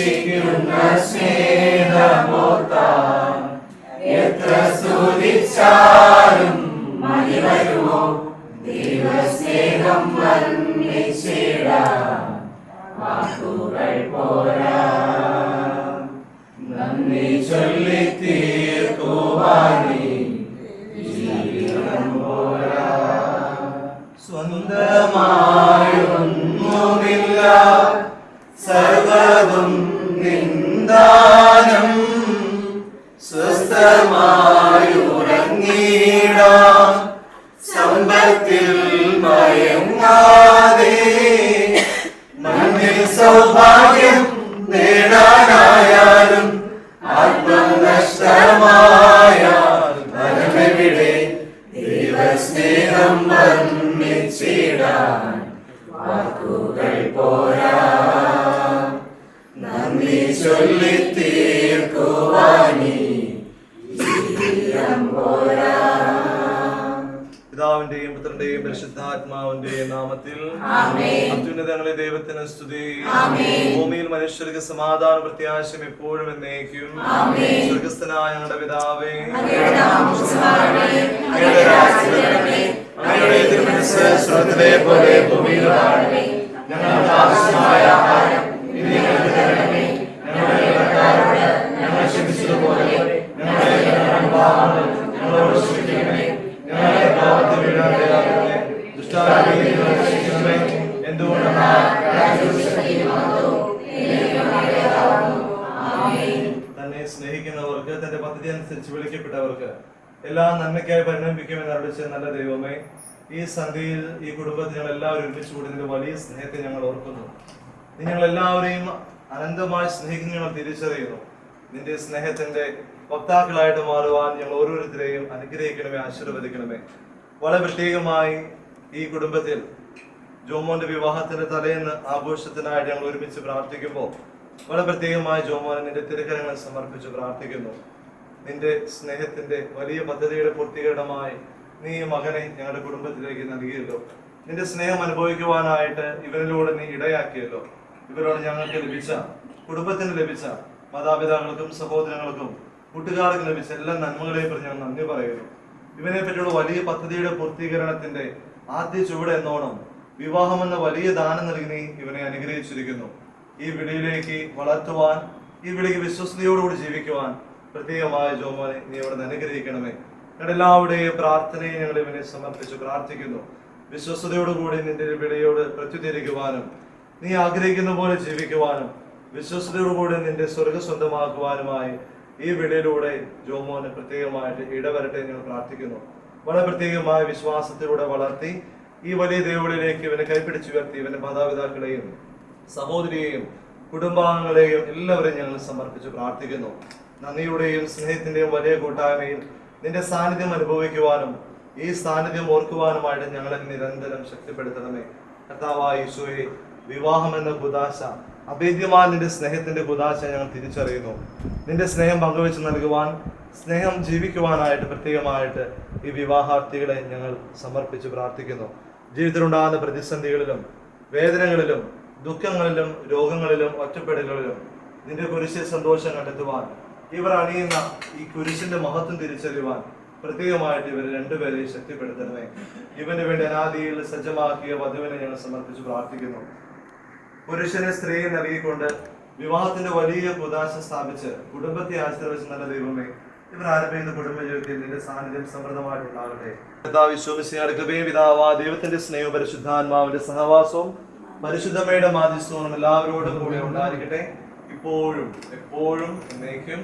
രക്ഷിക്കുന്ന സ്നേഹമോർത്താൻ എത്ര സ്തുതിച്ചാലും മതി വരുമോ ദൈവസ്നേഹം വർണ്ണിച്ചിടാൻ വാക്കുകൾ പോരാ. നന്ദി ചൊല്ലി തീർക്കുവാനീ ജീവിതം പോരാ. സ്വന്തമായൊന്നുമില്ല സർവ്വതും നിന്ദാനം. സ്വസ്ഥമായുറങ്ങിടാം സമ്പത്തിൽ മയങ്ങാതെ. മണ്ണിൽ സൗഭാഗ്യം നേടാനായാലും ആത്മം നഷ്ടമായാൽ മനമെവിടെ ദൈവസ്നേഹം വർണ്ണിച്ചിടാൻ വാക്കുകൾ പോരാ. നന്ദി ചൊല്ലി തീർക്കുവാനീ ജീവിതം പോരാ. പിതാവിന്റെയും പുത്രന്റെയും പരിശുദ്ധാത്മാവിന്റെയും നാമത്തിൽ അത്യുന്നതങ്ങളെ ദൈവത്തിന് സ്തുതി. ഭൂമിയിൽ മനുഷ്യർക്ക് സമാധാന പ്രത്യാശയും എപ്പോഴും എന്നേക്കും. സ്വർഗസ്ഥനായ ഞങ്ങളുടെ പിതാവേ, അങ്ങയുടെ തിരുമനസ്സ് സ്വർഗ്ഗത്തിലെ പോലെ ഭൂമിയിലുമാകണമേ. ഞങ്ങൾക്ക് ആവശ്യമായ ആഹാരം ഇന്ന് ഞങ്ങൾക്ക് തരണമേ. ഞങ്ങളുടെ കടക്കാരോട് ഞങ്ങൾ ക്ഷമിച്ചതുപോലെ ഞങ്ങളുടെ പാപങ്ങൾ ഞങ്ങളോട് ക്ഷമിക്കണമേ. ഞങ്ങളുടെ പാപത്തിൽ വീഴാതെ ദുഷ്ടാരൂപിയിൽ നിന്ന് രക്ഷിക്കണമേ. എന്തുകൊണ്ടെന്നാൽ തന്നെ സ്നേഹിക്കുന്നവർക്ക് തന്റെ പദ്ധതി അനുസരിച്ച് വിളിക്കപ്പെട്ടവർക്ക് എല്ലാം നന്മയ്ക്കായി പരിണമിപ്പിക്കുമെന്ന് അരുളിച്ച നല്ല ദൈവമേ, ഈ സന്ധ്യയിൽ ഈ കുടുംബത്തിൽ ഞങ്ങൾ എല്ലാവരും ഒരുമിച്ച് കൂടി നിന്റെ വലിയ സ്നേഹത്തെ ഞങ്ങൾ ഓർക്കുന്നു. നീ ഞങ്ങൾ എല്ലാവരെയും അനന്തമായി സ്നേഹിക്കുന്ന ഞങ്ങൾ തിരിച്ചറിയുന്നു. നിന്റെ സ്നേഹത്തിന്റെ വക്താക്കളായിട്ട് മാറുവാൻ ഞങ്ങൾ ഓരോരുത്തരെയും അനുഗ്രഹിക്കണമേ, ആശീർവദിക്കണമേ. വളരെ പ്രത്യേകമായി ഈ കുടുംബത്തിൽ ജോമോന്റെ വിവാഹത്തിന്റെ തലേന്ന് ആഘോഷത്തിനായിട്ട് ഞങ്ങൾ ഒരുമിച്ച് പ്രാർത്ഥിക്കുമ്പോൾ വളരെ പ്രത്യേകമായി ജോമോനെ നിന്റെ തിരുക്കരങ്ങൾ സമർപ്പിച്ച് പ്രാർത്ഥിക്കുന്നു. നിന്റെ സ്നേഹത്തിന്റെ വലിയ പദ്ധതിയുടെ പൂർത്തീകരണമായി നീ മകനെ ഞങ്ങളുടെ കുടുംബത്തിലേക്ക് നൽകിയല്ലോ. നിന്റെ സ്നേഹം അനുഭവിക്കുവാനായിട്ട് ഇവരിലൂടെ നീ ഇടയാക്കിയല്ലോ. ഇവരോട് ഞങ്ങൾക്ക് ലഭിച്ച, കുടുംബത്തിന് ലഭിച്ച മാതാപിതാക്കൾക്കും സഹോദരങ്ങൾക്കും കൂട്ടുകാർക്കും ലഭിച്ച എല്ലാ നന്മകളെയും പറ്റി ഞാൻ നന്ദി പറയുന്നു. ഇവനെ പറ്റിയുള്ള വലിയ പദ്ധതിയുടെ പൂർത്തീകരണത്തിന്റെ ആദ്യ ചുവട് എന്നോണം വിവാഹമെന്ന വലിയ ദാനം നൽകി നീ ഇവനെ അനുഗ്രഹിച്ചിരിക്കുന്നു. ഈ വിളിയിലേക്ക് വളർത്തുവാൻ, ഈ വിളിക്ക് വിശ്വസ്തയോടുകൂടി ജീവിക്കുവാൻ പ്രത്യേകമായ ജോമോനെ നീ അവിടെ നിന്ന് അനുഗ്രഹിക്കണമേ. ഞങ്ങളുടെ എല്ലാവരുടെയും പ്രാർത്ഥനയെ ഞങ്ങൾ ഇവനെ സമർപ്പിച്ച് പ്രാർത്ഥിക്കുന്നു. വിശ്വസ്തയോടുകൂടി നിന്റെ വിളിയോട് പ്രത്യുദ്ധരിക്കുവാനും നീ ആഗ്രഹിക്കുന്ന പോലെ ജീവിക്കുവാനും വിശ്വസ്തയോടുകൂടി നിന്റെ സ്വർഗ സ്വന്തമാക്കുവാനുമായി ഈ വിളിയിലൂടെ ജോമോന് പ്രത്യേകമായിട്ട് ഇടവരട്ടെ ഞങ്ങൾ പ്രാർത്ഥിക്കുന്നു. വളരെ പ്രത്യേകമായ വിശ്വാസത്തിലൂടെ വളർത്തി ഈ വലിയ ദൈവങ്ങളിലേക്ക് ഇവനെ കൈപ്പിടിച്ചുയർത്തി ഇവന്റെ മാതാപിതാക്കളെയും സഹോദരിയെയും കുടുംബാംഗങ്ങളെയും എല്ലാവരെയും ഞങ്ങൾ സമർപ്പിച്ച് പ്രാർത്ഥിക്കുന്നു. നന്ദിയുടെയും സ്നേഹത്തിന്റെയും വലിയ കൂട്ടായ്മയിൽ നിന്റെ സാന്നിധ്യം അനുഭവിക്കുവാനും ഈ സാന്നിധ്യം ഓർക്കുവാനുമായിട്ട് ഞങ്ങളെ നിരന്തരം ശക്തിപ്പെടുത്തണമേ. കർത്താവായ യേശുവേ, വിവാഹം എന്ന കുദാശ, അഭേദ്യമായ നിന്റെ സ്നേഹത്തിന്റെ കുദാശ ഞങ്ങൾ തിരിച്ചറിയുന്നു. നിന്റെ സ്നേഹം പങ്കുവെച്ച് നൽകുവാൻ, സ്നേഹം ജീവിക്കുവാനായിട്ട് പ്രത്യേകമായിട്ട് ഈ വിവാഹാർത്ഥികളെ ഞങ്ങൾ സമർപ്പിച്ച് പ്രാർത്ഥിക്കുന്നു. ജീവിതത്തിലുണ്ടാകുന്ന പ്രതിസന്ധികളിലും വേദനകളിലും ദുഃഖങ്ങളിലും രോഗങ്ങളിലും ഒറ്റപ്പെടലുകളിലും നിന്റെ കുരിശിൽ സന്തോഷം കണ്ടെത്തുവാൻ, ഇവർ അണിയുന്ന ഈ കുരിശിന്റെ മഹത്വം തിരിച്ചറിയുവാൻ പ്രത്യേകമായിട്ട് ഇവർ രണ്ടുപേരെയും ശക്തിപ്പെടുത്തണമേ. ഇവന് വേണ്ടി അനാദിയിൽ സജ്ജമാക്കിയ വധുവിനെ ഞങ്ങൾ സമർപ്പിച്ച് പ്രാർത്ഥിക്കുന്നു. പുരുഷനെ സ്ത്രീയെ നൽകിക്കൊണ്ട് വിവാഹത്തിന്റെ വലിയ കുദാശ സ്ഥാപിച്ച് കുടുംബത്തെ ആശീർവദിച്ച നല്ല ദൈവമേ, ഇവർ ആരംഭിക്കുന്ന കുടുംബജീവിതത്തിൽ നിന്റെ സാന്നിധ്യം സമൃദ്ധമായിട്ടുണ്ടാകട്ടെ. കൃപയും പിതാവാ ദൈവത്തിന്റെ സ്നേഹവും പരിശുദ്ധാത്മാവിന്റെ സഹവാസവും പരിശുദ്ധമയുടെ മാധ്യസ്ഥവും എല്ലാവരോടും കൂടെ ഉണ്ടായിരിക്കട്ടെ, ഇപ്പോഴും എപ്പോഴും എന്നേക്കും.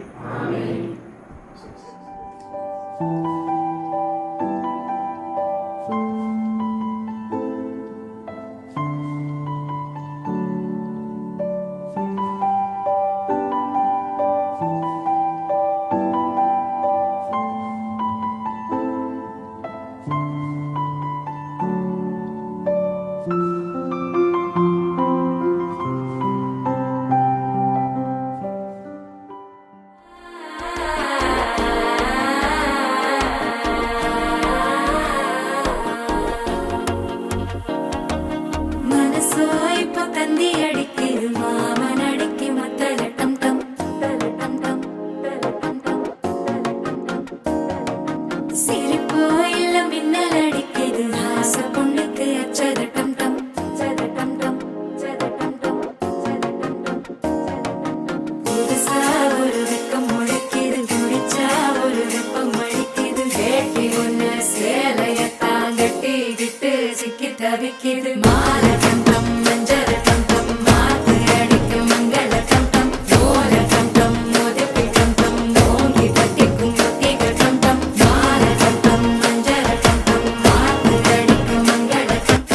புதுசா ஒரு வெக்கம் முளைக்குது, குடிச்சா ஒரு வெப்பம் அடிக்குது. வேட்டி ஒண்ணு சேலையத்தான் கட்டிக்கிட்டு சிக்கி தவிக்குது. மாலை கண்டம் மஞ்சள் கண்டம் மாத்து அடிக்க மங்கள கண்டம் ஓல கண்டம் மோதிப்பி கண்டம் ஓங்கி பட்டிக்கும் ஒத்திக கண்டம். மாலை கண்டம் மஞ்சள் கண்டம் மாத்து அடிக்க மங்கள கண்டம்.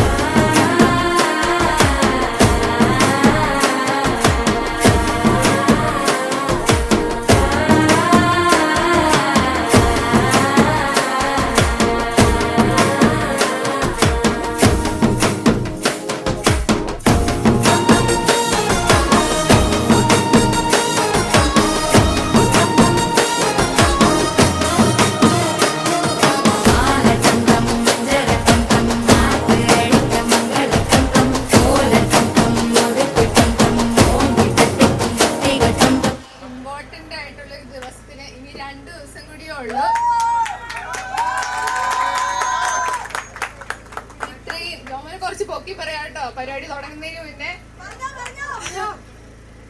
ഇമ്പോർട്ടന്റ് ആയിട്ടുള്ള ഒരു ദിവസത്തിന് ഇനി 2 ദിവസം കൂടിയേ ഉള്ളൂ. ഇത്രയും ജോമനെ കുറച്ച് പൊക്കി പറയാട്ടോ പരിപാടി തുടങ്ങുന്നതിന് മുന്നേ.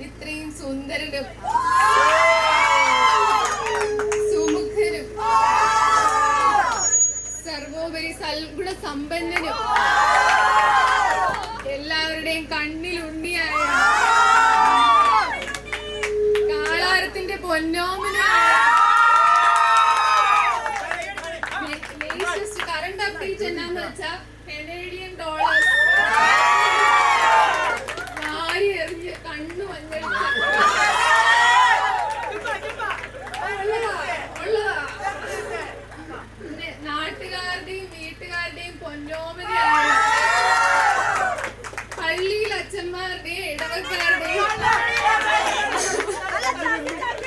ഇത്രയും സുന്ദരനും സുമുഖനും സർവോപരി സൽഗുണ സമ്പന്നനും എല്ലാവരുടെയും കണ്ണിലുണ്ണിയായ കാളാരത്തിന്റെ പൊന്നോമനായ ലേറ്റസ്റ്റ് കറണ്ട് അപ്ഡേറ്റ് എന്നാന്ന് വെച്ചാ കനേഡിയൻ ഡോളേഴ്സ് വാരി എറിഞ്ഞ് കണ്ണു മഞ്ഞളിച്ച് പിന്നെ നാട്ടുകാരുടെയും വീട്ടുകാരുടെയും പൊന്നോമനയായ പള്ളിയിൽ അച്ഛന്മാരുടെയും ഇടവക്കാരുടെയും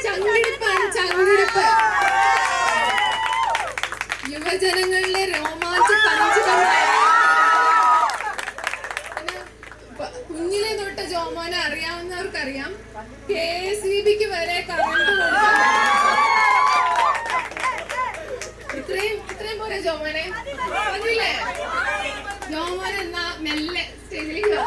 ചങ്കിടിപ്പാണ് ചങ്കിടിപ്പ്. യുവജനങ്ങളിലെ രോമാഞ്ച പഞ്ചകമായ കുഞ്ഞിലെ തൊട്ട് ജോമോനെ അറിയാവുന്നവർക്കറിയാം. KSEBക്ക് വരെ കറണ്ട് കൊടുക്കാൻ ഇത്രയും പോലെ ജോമോനെ അതില്ലേ ജോമോൻ എന്നാ മെല്ലെ സ്റ്റേജിലേക്ക് വാ.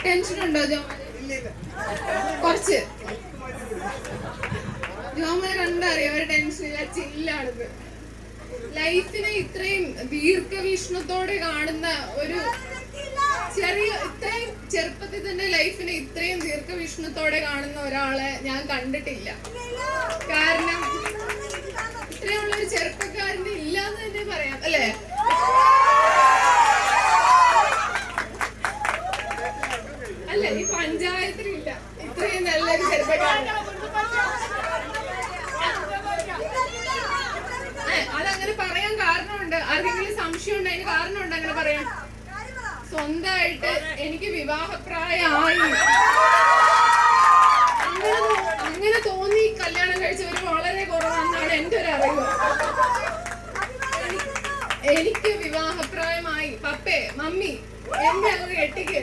ടെൻഷൻ ഉണ്ടോ ജോമോന്? കുറച്ച് ജോമോനെ കണ്ടറിയാം ഒരു ടെൻഷനില്ല, ചില്ലാണിത്. ലൈഫിനെ ഇത്രയും ദീർഘവീക്ഷണത്തോടെ കാണുന്ന ഒരു ഇത്രയും ചെറുപ്പത്തിൽ തന്നെ ലൈഫിനെ ഇത്രയും ദീർഘവീക്ഷണത്തോടെ കാണുന്ന ഒരാളെ ഞാൻ കണ്ടിട്ടില്ല. കാരണം ഇത്രയുള്ള ഒരു ചെറുപ്പക്കാരന് ഇല്ലാന്ന് തന്നെ പറയാം അല്ലേ? അല്ല ഈ പഞ്ചായത്തിലില്ല ഇത്രയും നല്ലൊരു ചെറുപ്പക്കാരൻ. അതങ്ങനെ പറയാൻ കാരണമുണ്ട്. ആർക്കെങ്കിലും സംശയം ഉണ്ട് അതിന് കാരണമുണ്ട് അങ്ങനെ പറയാൻ. സ്വന്തമായിട്ട് എനിക്ക് വിവാഹപ്രായമായി അങ്ങനെ തോന്നി കല്യാണം കഴിച്ചവര് വളരെ കുറവാണെന്നാണ് എന്റെ ഒരു അറിവ്. എനിക്ക് വിവാഹപ്രായമായി പപ്പേ മമ്മി എന്നെ അങ്ങ് കെട്ടിക്ക്.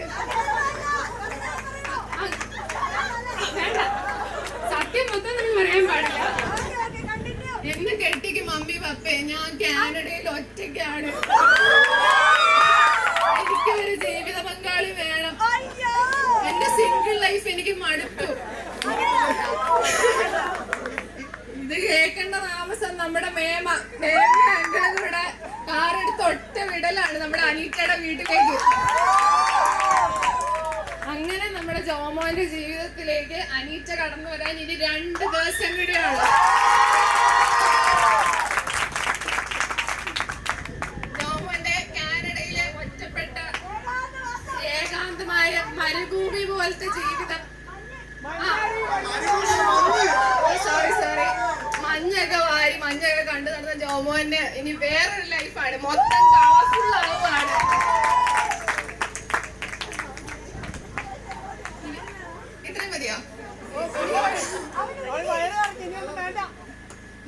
വേണ്ട സത്യം മൊത്തം നമ്മൾ പറയാൻ പാടില്ല. എന്നെ കെട്ടിക്ക് മമ്മി പപ്പേ. ഞാൻ കാനഡയിൽ ഒറ്റയ്ക്കാണ്. എനിക്ക് ഒരു ജീവിത പങ്കാളി വേണം. എന്റെ സിംഗിൾ ലൈഫ് എനിക്ക് മടുത്തു. ഇത് കേൾക്കേണ്ട താമസം നമ്മുടെ മേമ കൂടെ കാറെടുത്ത് ഒറ്റ വിടലാണ് നമ്മുടെ അനീറ്റയുടെ വീട്ടിലേക്ക്. അങ്ങനെ നമ്മുടെ ജോമോന്റെ ജീവിതത്തിലേക്ക് അനീറ്റ കടന്നു വരാൻ ഇനി 2 ദിവസം കൂടിയാണ്. ജോമോന്റെ കാനഡയിലെ ഒറ്റപ്പെട്ട ഏകാന്തമായ മരുഭൂമി പോലത്തെ ജീവിതം. സോറി മഞ്ഞൊക്കെ കണ്ടു നടന്ന ജോമോന്റെ ഇനി വേറൊരു ലൈഫാണ്. മൊത്തം കളർഫുൾ ആവുകയാണ്. ഇത്രയും മതിയോ?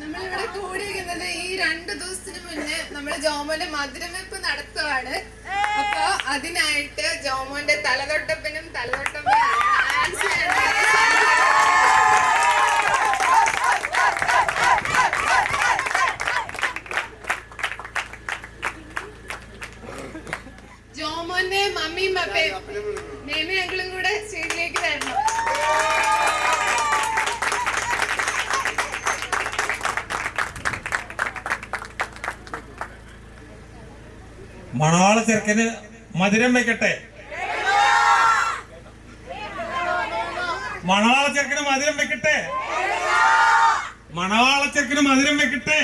നമ്മളിവിടെ കൂടിയിരിക്കുന്നത് ഈ 2 ദിവസത്തിന് മുന്നേ നമ്മുടെ ജോമോന്റെ മധുരവെപ്പ് നടത്തുവാണ്. അപ്പൊ അതിനായിട്ട് ജോമോന്റെ തലതൊട്ടപ്പനും തലതൊട്ടപ്പനും മണവാള ചെറുക്കന് മധുരം വെക്കട്ടെ. മണവാള ചെറുക്കന് മധുരം വെക്കട്ടെ. മണവാള ചെറുക്കന് മധുരം വെക്കട്ടെ.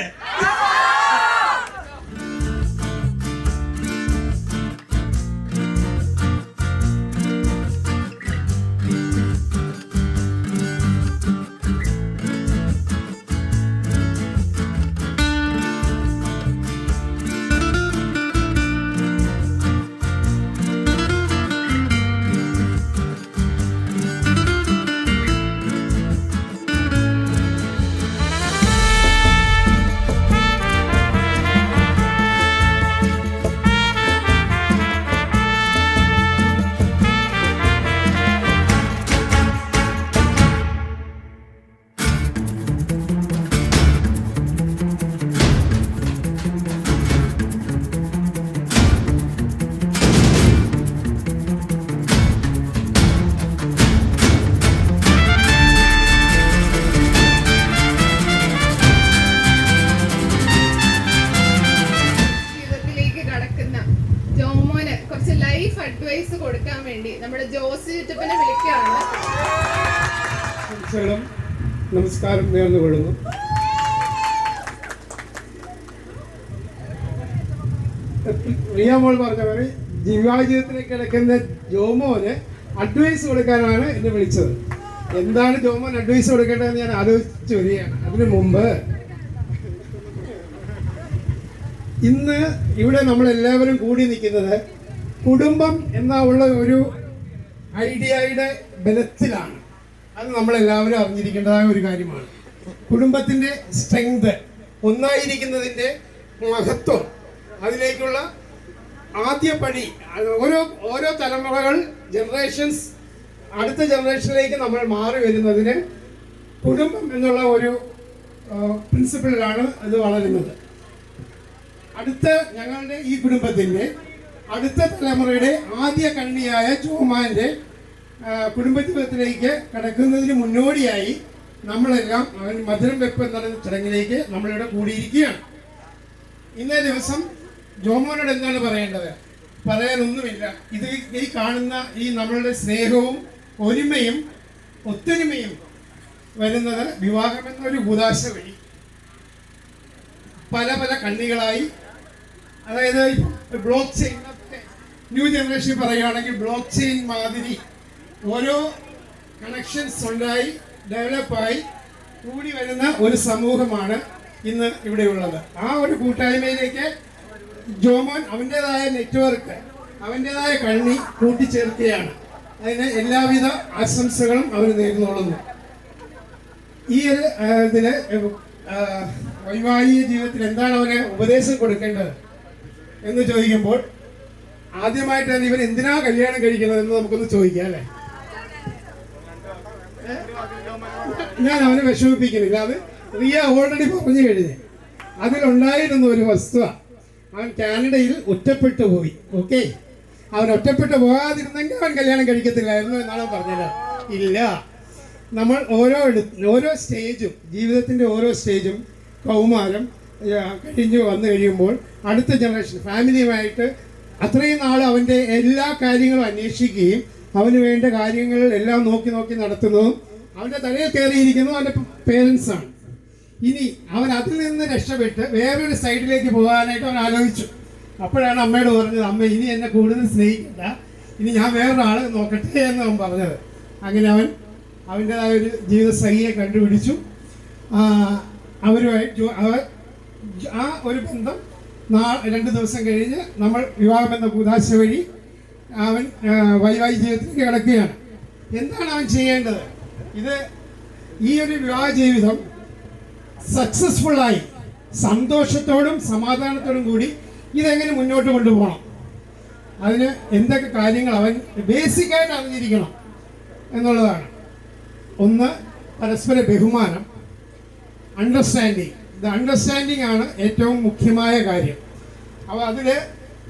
അഡ്വൈസ് കൊടുക്കാൻ വേണ്ടി നമ്മുടെ ജോസ് ചുറ്റപ്പനെ വിളിക്കുകയാണ്. നമസ്കാരം നേർന്നുകൊള്ളുന്നു. റിയാമോൾ പറഞ്ഞ പോലെ വിവാഹ ജീവിതത്തിലേക്ക് കിടക്കുന്ന ജോമോന് അഡ്വൈസ് കൊടുക്കാനാണ് എന്നെ വിളിച്ചത്. എന്താണ് ജോമോൻ അഡ്വൈസ് കൊടുക്കേണ്ടതെന്ന് ഞാൻ ആലോചിച്ച് വരികയാണ്. അതിനു മുമ്പ് ഇന്ന് ഇവിടെ നമ്മളെല്ലാവരും കൂടി നിൽക്കുന്നത് കുടുംബം എന്നുള്ള ഒരു ഐഡിയയുടെ ബലത്തിലാണ്. അത് നമ്മളെല്ലാവരും അറിഞ്ഞിരിക്കേണ്ടതായ ഒരു കാര്യമാണ്. കുടുംബത്തിൻ്റെ സ്ട്രെങ്ത്, ഒന്നായിരിക്കുന്നതിൻ്റെ മഹത്വം, അതിലേക്കുള്ള ആദ്യ പടി, ഓരോ തലമുറകൾ, ജനറേഷൻസ്, അടുത്ത ജനറേഷനിലേക്ക് നമ്മൾ മാറി വരുന്നതിന് കുടുംബം എന്നുള്ള ഒരു പ്രിൻസിപ്പിളിലാണ് ഇത് വളരുന്നത്. ഞങ്ങളുടെ ഈ കുടുംബത്തിൻ്റെ അടുത്ത തലമുറയുടെ ആദ്യ കണ്ണിയായ ജോമാൻ്റെ കുടുംബജീവിതത്തിലേക്ക് കടക്കുന്നതിന് മുന്നോടിയായി നമ്മളെല്ലാം അവൻ മധുരം വെപ്പ് എന്ന ചടങ്ങിലേക്ക് നമ്മളിവിടെ കൂടിയിരിക്കുകയാണ്. ഇന്നേ ദിവസം ജോമോനോട് എന്താണ് പറയേണ്ടത്? പറയാനൊന്നുമില്ല. ഈ കാണുന്ന ഈ നമ്മളുടെ സ്നേഹവും ഒരുമയും ഒത്തൊരുമയും വരുന്നത് വിവാഹം എന്നൊരു ഉദാശ വഴി പല പല കണ്ണികളായി, അതായത് ബ്ലോക്ക് ചെയിൻ, ന്യൂ ജനറേഷൻ പറയുകയാണെങ്കിൽ ബ്ലോക്ക് ചെയിൻ മാതിരി ഓരോ കണക്ഷൻസ് ഉണ്ടായി ഡെവലപ്പായി കൂടി വരുന്ന ഒരു സമൂഹമാണ് ഇന്ന് ഇവിടെയുള്ളത്. ആ ഒരു കൂട്ടായ്മയിലേക്ക് ജോമോൻ അവൻ്റെതായ നെറ്റ്വർക്ക്, അവൻ്റെതായ കണ്ണി കൂട്ടിച്ചേർക്കുകയാണ്. അതിന് എല്ലാവിധ ആശംസകളും അവർ നേർന്നുകൊള്ളുന്നു. ഈ ഇതിന് വൈവാഹിക ജീവിതത്തിൽ എന്താണ് അവന് ഉപദേശം കൊടുക്കേണ്ടത് എന്ന് ചോദിക്കുമ്പോൾ ആദ്യമായിട്ട് തന്നെ ഇവൻ എന്തിനാ കല്യാണം കഴിക്കുന്നത് എന്ന് നമുക്കൊന്ന് ചോദിക്കാം അല്ലേ? ഞാൻ അവനെ വിഷമിപ്പിക്കുന്നില്ല. അത് റിയ ഓൾറെഡി പറഞ്ഞു കഴിഞ്ഞ്. അതിലുണ്ടായിരുന്ന ഒരു വസ്തുത, അവൻ കാനഡയിൽ ഒറ്റപ്പെട്ടു പോയി. ഓക്കെ, അവൻ ഒറ്റപ്പെട്ടു പോകാതിരുന്നെങ്കിൽ അവൻ കല്യാണം കഴിക്കത്തില്ലായിരുന്നു എന്നാണ് പറഞ്ഞത്. ഇല്ല, നമ്മൾ ഓരോ സ്റ്റേജും, ജീവിതത്തിൻ്റെ ഓരോ സ്റ്റേജും, കൗമാരം കഴിഞ്ഞ് വന്നു കഴിയുമ്പോൾ അടുത്ത ജനറേഷൻ ഫാമിലിയുമായിട്ട് അത്രയും നാൾ അവൻ്റെ എല്ലാ കാര്യങ്ങളും അന്വേഷിക്കുകയും അവന് വേണ്ട കാര്യങ്ങൾ എല്ലാം നോക്കി നടത്തുന്നതും അവൻ്റെ തലയിൽ കയറിയിരിക്കുന്നതും അവൻ്റെ പേരൻസാണ്. ഇനി അവൻ അതിൽ നിന്ന് രക്ഷപ്പെട്ട് വേറൊരു സൈഡിലേക്ക് പോകാനായിട്ട് അവൻ ആലോചിച്ചു. അപ്പോഴാണ് അമ്മയോട് പറഞ്ഞത്, അമ്മ ഇനി എന്നെ കൂടുതൽ സ്നേഹിക്കണ്ട, ഇനി ഞാൻ വേറൊരാളെ നോക്കട്ടെ എന്ന് അവൻ പറഞ്ഞത്. അങ്ങനെ അവൻ അവൻ്റെതായ ഒരു ജീവിതസഖിയെ കണ്ടുപിടിച്ചു. അവരുമായിട്ട് ആ ഒരു ബന്ധം 2 ദിവസം കഴിഞ്ഞ് നമ്മൾ വിവാഹബന്ധ കൂതാശ വഴി അവൻ വൈവാഹിക ജീവിതത്തിലേക്ക് കിടക്കുകയാണ്. എന്താണ് അവൻ ചെയ്യേണ്ടത്? ഈ ഒരു വിവാഹ ജീവിതം സക്സസ്ഫുള്ളായി സന്തോഷത്തോടും സമാധാനത്തോടും കൂടി ഇതെങ്ങനെ മുന്നോട്ട് കൊണ്ടുപോകണം, അതിന് എന്തൊക്കെ കാര്യങ്ങൾ അവൻ ബേസിക്കായിട്ട് അറിഞ്ഞിരിക്കണം എന്നുള്ളതാണ്. ഒന്ന്, പരസ്പര ബഹുമാനം, അണ്ടർസ്റ്റാൻഡിങ്. അണ്ടർസ്റ്റാൻഡിങ് ആണ് ഏറ്റവും മുഖ്യമായ കാര്യം. അപ്പോൾ അതിൽ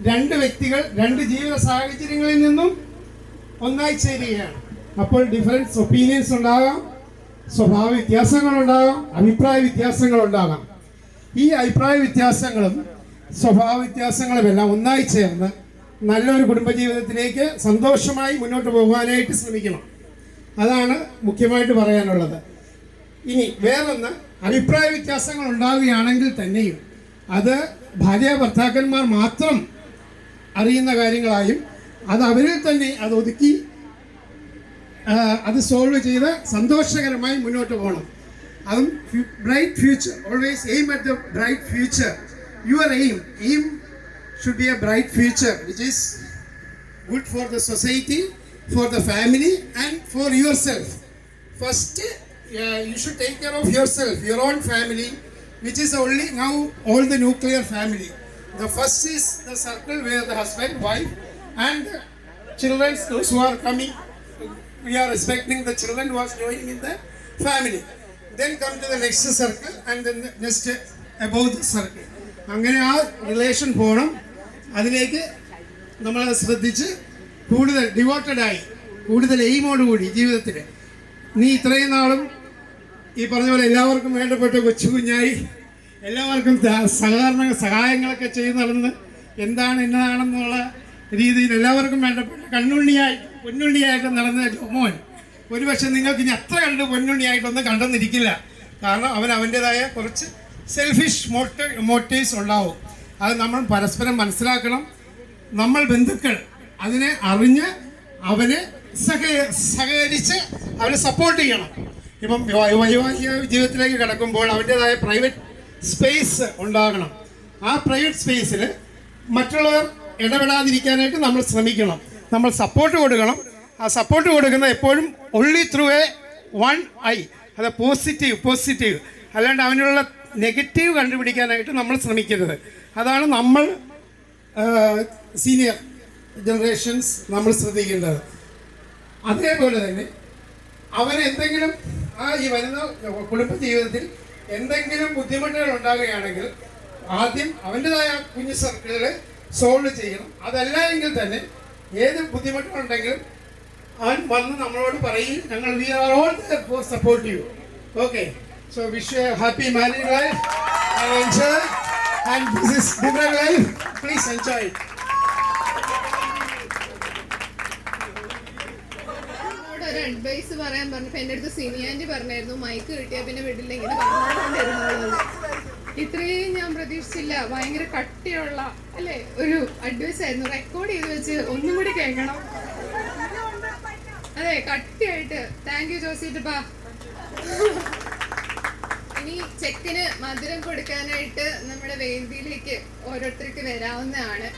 2 വ്യക്തികൾ 2 ജീവിത സാഹചര്യങ്ങളിൽ നിന്നും ഒന്നായി ചേരുകയാണ്. അപ്പോൾ ഡിഫറൻസ് ഒപ്പീനിയൻസ് ഉണ്ടാകാം, സ്വഭാവ വ്യത്യാസങ്ങളുണ്ടാകാം, അഭിപ്രായ വ്യത്യാസങ്ങളുണ്ടാകാം. ഈ അഭിപ്രായ വ്യത്യാസങ്ങളും സ്വഭാവ വ്യത്യാസങ്ങളുമെല്ലാം ഒന്നായി ചേർന്ന് നല്ലൊരു കുടുംബജീവിതത്തിലേക്ക് സന്തോഷമായി മുന്നോട്ട് പോകാനായിട്ട് ശ്രമിക്കണം. അതാണ് മുഖ്യമായിട്ട് പറയാനുള്ളത്. ഇനി വേറൊന്ന്, അഭിപ്രായ വ്യത്യാസങ്ങൾ ഉണ്ടാവുകയാണെങ്കിൽ തന്നെയും അത് ഭാര്യ ഭർത്താക്കന്മാർ മാത്രം അറിയുന്ന കാര്യങ്ങളായും അത് അവരിൽ തന്നെ അത് ഒതുക്കി അത് സോൾവ് ചെയ്ത് സന്തോഷകരമായി മുന്നോട്ട് പോകണം. അതും bright future, always aim at the bright future. Your aim should be a bright future which is good for the society, for the family and for yourself. First you should take care of yourself, your own family, which is only now all the nuclear family. The first is the circle where the husband, wife and children, those who are coming, we are respecting the children who are joining in the family. Then come to the next circle and then next above the circle. അങ്ങനെ ആ relation പോകണം. അതിലേക്ക് നമ്മൾ ശ്രദ്ധിച്ച് കൂടുതൽ ഡിവോട്ടഡായി, കൂടുതൽ എയിമോടുകൂടി ജീവിതത്തിൽ നീ ഇത്രയും നാളും ഈ പറഞ്ഞ പോലെ എല്ലാവർക്കും വേണ്ടപ്പെട്ട കൊച്ചു കുഞ്ഞായി എല്ലാവർക്കും സഹായങ്ങളൊക്കെ ചെയ്ത് നടന്ന് എന്താണ് എന്നതാണെന്നുള്ള രീതിയിൽ എല്ലാവർക്കും വേണ്ടപ്പെട്ട പൊന്നുണ്ണിയായിട്ട് നടന്ന മോൻ ഒരുപക്ഷെ നിങ്ങൾക്ക് ഇനി അത്ര കണ്ട് പൊന്നുണ്ണിയായിട്ടൊന്നും കണ്ടെന്നിരിക്കില്ല. കാരണം അവൻ്റെതായ കുറച്ച് സെൽഫിഷ് മോട്ടീവ്സ് ഉണ്ടാവും. അത് നമ്മൾ പരസ്പരം മനസ്സിലാക്കണം. നമ്മൾ ബന്ധുക്കൾ അതിനെ അറിഞ്ഞ് അവനെ സഹകരിച്ച് അവനെ സപ്പോർട്ട് ചെയ്യണം. ഇപ്പം വൈവാഹിക ജീവിതത്തിലേക്ക് കിടക്കുമ്പോൾ അവൻ്റെതായ പ്രൈവറ്റ് സ്പേസ് ഉണ്ടാകണം. ആ പ്രൈവറ്റ് സ്പേസിൽ മറ്റുള്ളവർ ഇടപെടാതിരിക്കാനായിട്ട് നമ്മൾ ശ്രമിക്കണം. നമ്മൾ സപ്പോർട്ട് കൊടുക്കണം. ആ സപ്പോർട്ട് കൊടുക്കുന്നത് എപ്പോഴും only through a one eye, അത് പോസിറ്റീവ്, അല്ലാണ്ട് അവനുള്ള നെഗറ്റീവ് കണ്ടുപിടിക്കാനായിട്ട് നമ്മൾ ശ്രമിക്കരുത്. അതാണ് നമ്മൾ സീനിയർ ജനറേഷൻസ് നമ്മൾ ശ്രദ്ധിക്കേണ്ടത്. അതേപോലെ തന്നെ അവനെന്തെങ്കിലും ഈ വരുന്ന കുടുംബജീവിതത്തിൽ എന്തെങ്കിലും ബുദ്ധിമുട്ടുകൾ ഉണ്ടാകുകയാണെങ്കിൽ ആദ്യം അവൻ്റെതായ കുഞ്ഞു സർക്കിളിൽ സോൾവ് ചെയ്യണം. അതല്ല എങ്കിൽ തന്നെ ഏത് ബുദ്ധിമുട്ടുകളുണ്ടെങ്കിലും അവൻ വന്ന് നമ്മളോട് പറയും. ഞങ്ങൾ we are all there for support you. Okay, so wish you a happy married life and enjoy, and this is different life, please enjoy it. ഒരു അഡ്വൈസ് പറയാൻ പറഞ്ഞപ്പോൾ എൻ്റെ അടുത്ത് സിനിയാൻറ്റി പറഞ്ഞായിരുന്നു, മൈക്ക് കിട്ടിയാൽ പിന്നെ വീട്ടിൽ ഇങ്ങനെ പറഞ്ഞുകൊണ്ടിരുന്നുള്ളത്. ഇത്രയും ഞാൻ പ്രതീക്ഷിച്ചില്ല. ഭയങ്കര കട്ടിയുള്ള അല്ലേ ഒരു അഡ്വൈസ് ആയിരുന്നു. റെക്കോർഡ് ചെയ്ത് വെച്ച് ഒന്നും കൂടി കേൾക്കണം. അതെ, കട്ടിയായിട്ട്. താങ്ക് യു ജോസിറ്റപ്പാ. ഇനി ചെക്കിന് മധുരം കൊടുക്കാനായിട്ട് നമ്മുടെ വേദിയിലേക്ക് ഓരോരുത്തർക്ക് വരാവുന്നതാണ്.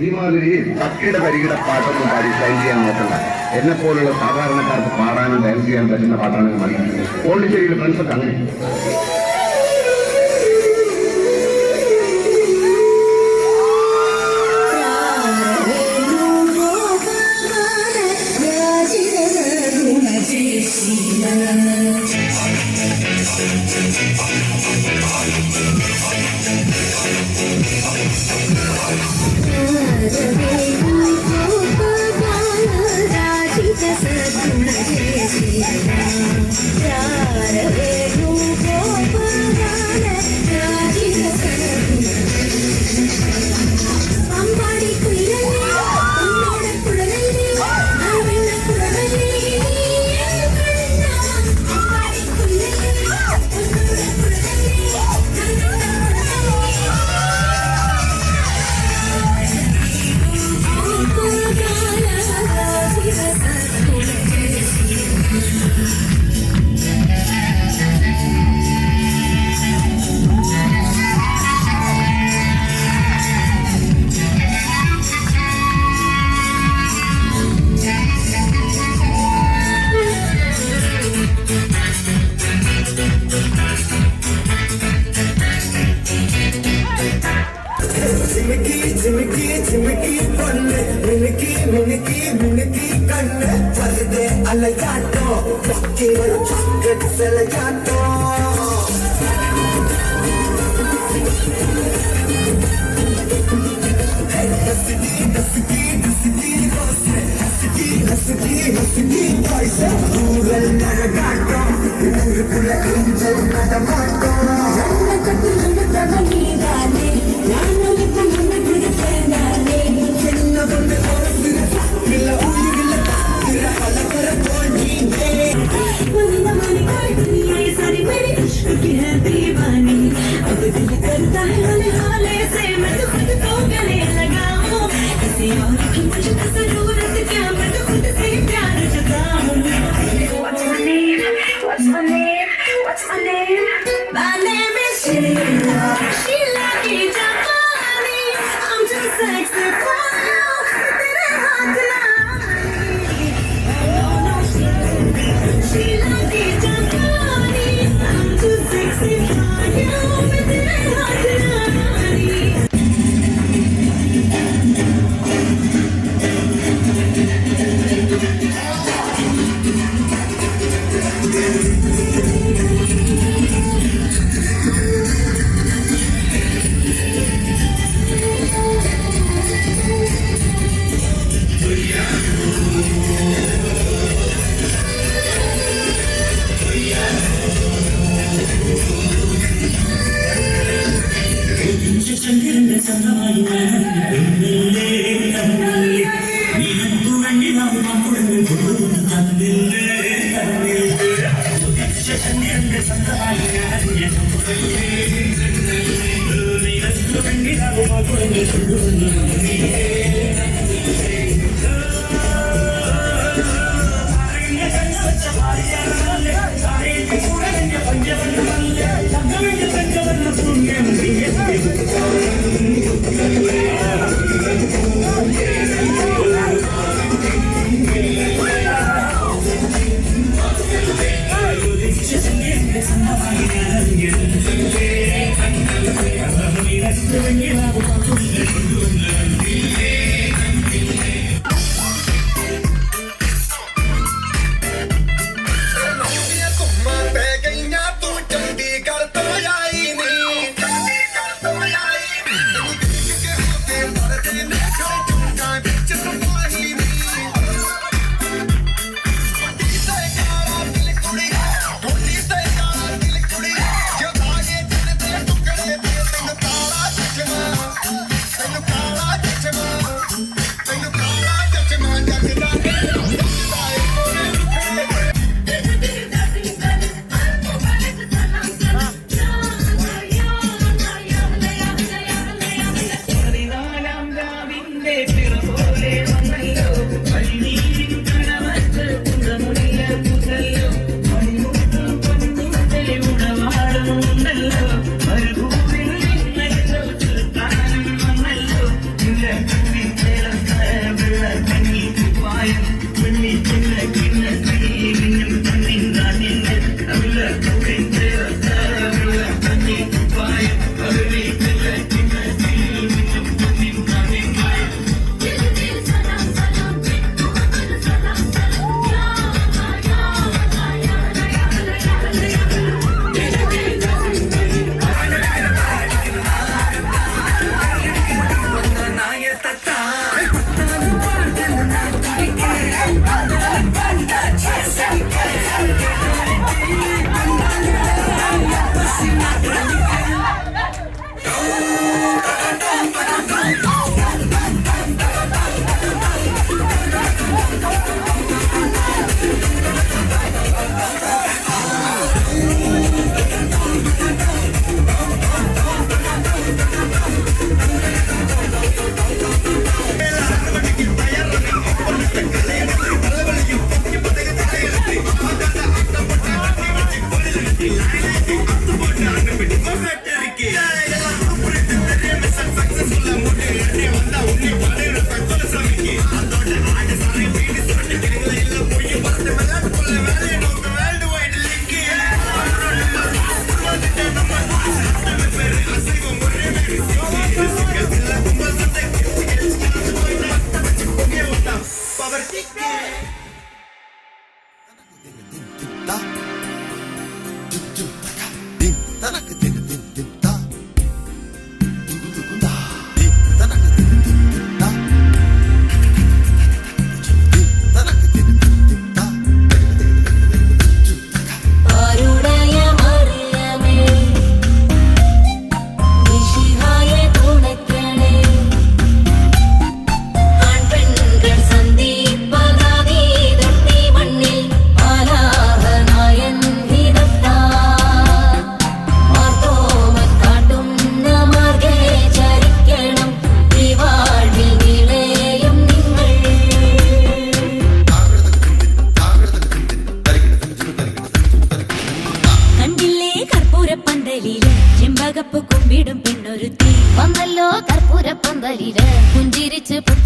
ഈ മാതിരി ഭക്തിയുടെ പരികിട പാട്ടൊന്നും പാടി ഷൈൻ ചെയ്യാൻ നോക്കണ്ട. എന്നെ പോലുള്ള സാധാരണക്കാർക്ക് പാടാനും ഡാൻസ് ചെയ്യാൻ പറ്റുന്ന പാട്ടാണ് മതി. പോണ്ടിച്ചേരിയിലെ ഫ്രണ്ട്സൊക്കെ അങ്ങനെ.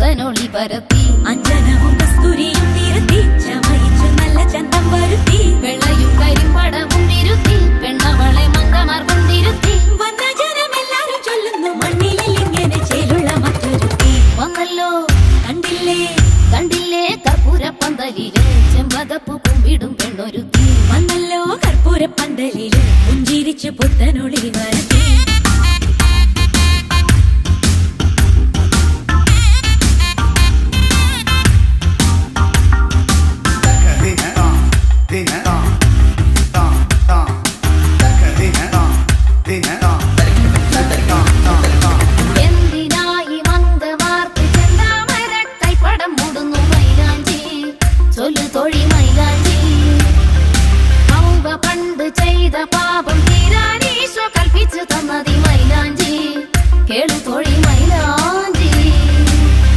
പുത്തനൊളി പരത്തി അഞ്ജനവും കസ്തൂരിയും തിരുത്തി ചമയിച്ചു നല്ല ചന്തം വരുത്തി വെള്ളയും കരിമ്പടവും വിരുത്തി പെണ്ണവളെ മങ്കമാർ കൊണ്ടിരുത്തി വന്ന ജനമെല്ലാരും ചൊല്ലുന്നു മണ്ണിലിൽ ഇങ്ങനെ ചേലുള്ള മറ്റൊരുത്തി വന്നല്ലോ കണ്ടില്ലേ കണ്ടില്ലേ കർപ്പൂരപ്പന്തലില് ചെമ്പകപ്പൂ കുമ്പിടും പെണ്ണൊരുത്തി വന്നല്ലോ കർപ്പൂരപ്പന്തലില് പുഞ്ചിരിച്ചു പുത്തനൊളി വരത്തി എന്തിനായി മന്ദവാർത്ത് ചെന്താമര കൈപ്പടം മൂടുന്നു മൈലാഞ്ചി ചൊല്ലു തൊഴി മൈലാഞ്ചി ഔവ പണ്ട് ചെയ്ത പാപം തീരാനീശോ കൽപ്പിച്ചു തന്നതി മൈലാഞ്ചി കേളു തൊഴി മൈലാഞ്ചി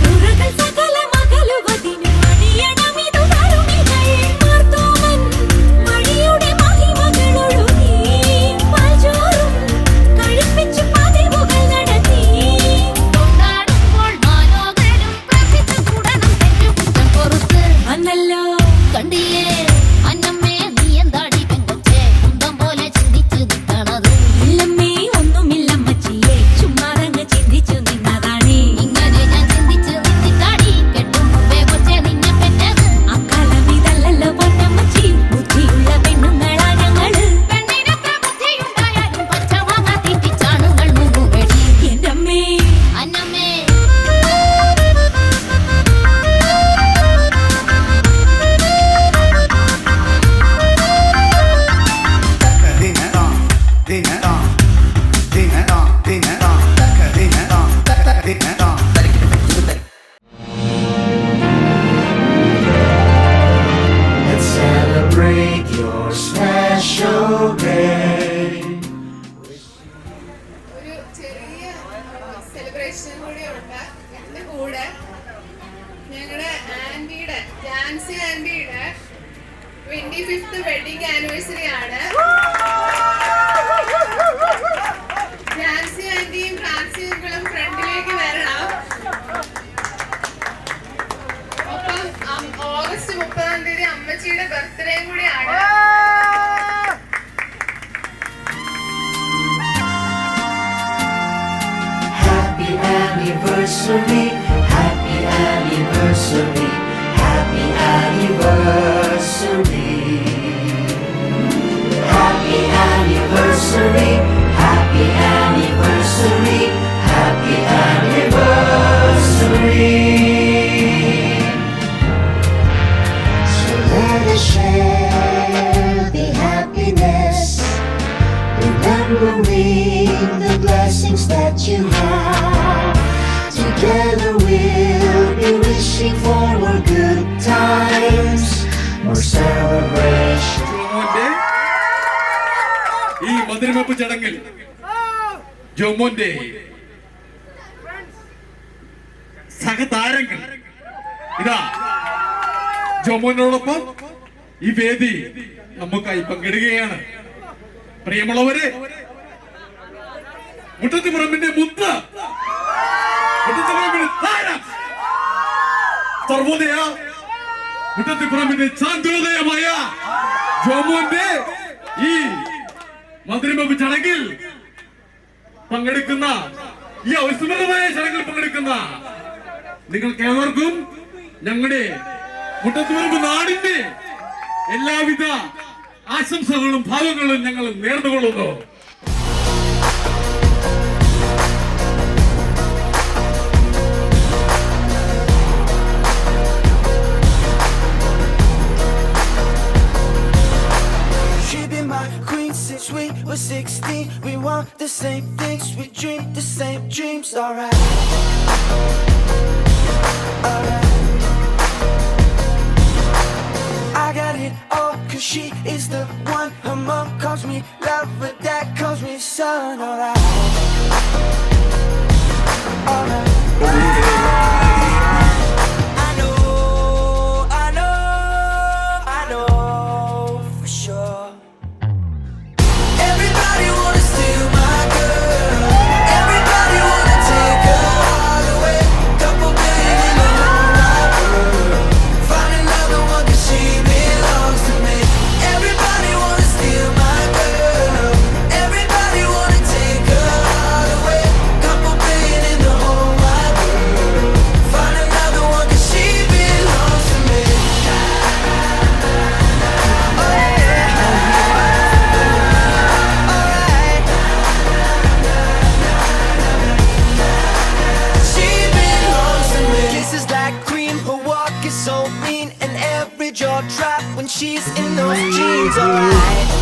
കുറുകൾ സകല മകളുവതിനു മണിയണമിതു തരുണികൾ മാർത്തോമൻ മണിയുടെ മഹിമകളൊഴുകി പാൽചോറും കഴിപ്പിച്ചു പതിവുകൾ നടത്തി കൊണ്ടാടുമ്പോൾ മാലോകരും പ്രസിദ്ധ കൂടണം തെറ്റുകുറ്റം പൊറുത്ത് വന്നല്ലോ കണ്ടില്ലേ അന്നമ്മേ നീ എന്താടി പെങ്കൊച്ചേ കുന്തം പോലെ ചിന്തിച്ചു നിൽക്കണത് ഇല്ലമ്മേ ഒന്നുമില്ലമ്മച്ചിയെ ചുമ്മാതങ്ങ് ചിന്തിച്ചു നിന്നതാണേ ഇങ്ങനെ ഞാൻ ചിന്തിച്ചു നിന്നിട്ടാടി കെട്ടും മുമ്പേ കൊച്ചേ നിന്നെ പെറ്റത് അക്കാലം ഇതല്ലല്ലോ പൊന്നമ്മച്ചി ബുദ്ധിയുള്ള പെണ്ണുങ്ങളാ ഞങ്ങള് പെണ്ണിനത്ര ബുദ്ധിയുണ്ടായാലും പച്ചമാങ്ങ തീറ്റിച്ചാണുങ്ങൾ മുമ്പുപെടി എന്റെ അമ്മേ അന്നമ്മേ Let's celebrate your special day. ഒരു ചെറിയ സെലിബ്രേഷൻ കൂടി ഉണ്ട് ഇതിന്റെ കൂടെ ഞങ്ങളുടെ ആന്റിയുടെ ജാൻസി ആന്റിയുടെ 25th വെഡിങ് ആനിവേഴ്സറി ആണ്. ജാൻസി ആന്റിയും ഫ്രാൻസി അങ്കിളും ഫ്രണ്ടിലേക്ക് വരണം. ഒപ്പം ഓഗസ്റ്റ് 30-ാം തീയതി അമ്മച്ചിയുടെ ബർത്ത്ഡേയും കൂടിയാണ്. Happy anniversary, happy anniversary, happy anniversary. Happy anniversary, happy anniversary, happy anniversary. So let us share the happiness, remembering the blessings that you have. Together we'll be wishing for more good times, more celebration. ജോമോന്റെ ഈ മധുരമെപ്പ് ചടങ്ങിൽ ജോമോന്റെ സഹതാരങ്ങൾ ഇതാ ജോമോനോടൊപ്പം ഈ വേദി നമുക്കായി പങ്കിടുകയാണ്. പ്രിയമുള്ളവരെ, മുട്ടത്തിപ്പുറമ്പിന്റെ മുത്ത്, മുട്ടത്തിപ്പുറമ്പിന്റെ താരം, സർവോദയ മുട്ടത്തിപ്പുറമ്പിന്റെ ചാന്തോദയമായ ജോമോന്റെ ഈ മധുരമെപ്പ് ചടങ്ങിൽ പങ്കെടുക്കുന്ന, ഈ അവിസ്മരണമായ ചടങ്ങിൽ പങ്കെടുക്കുന്ന നിങ്ങൾക്ക് ഏവർക്കും ഞങ്ങളുടെ മുട്ടത്തിപ്പുറമ്പ് നാടിന്റെ എല്ലാവിധ ആശംസകളും ഭാവങ്ങളും ഞങ്ങൾ നേർന്നുകൊള്ളുന്നു. She be my queen since we were 16. We want the same things, we dream the same dreams. Alright, alright. I got it all, cause she is the one. Her mom calls me love, but dad calls me son. Alright, alright. I know, I know, I know for sure. Everybody wanna steal my girl. Everybody wanna take her all away. Couple billion in the those jeans, alright.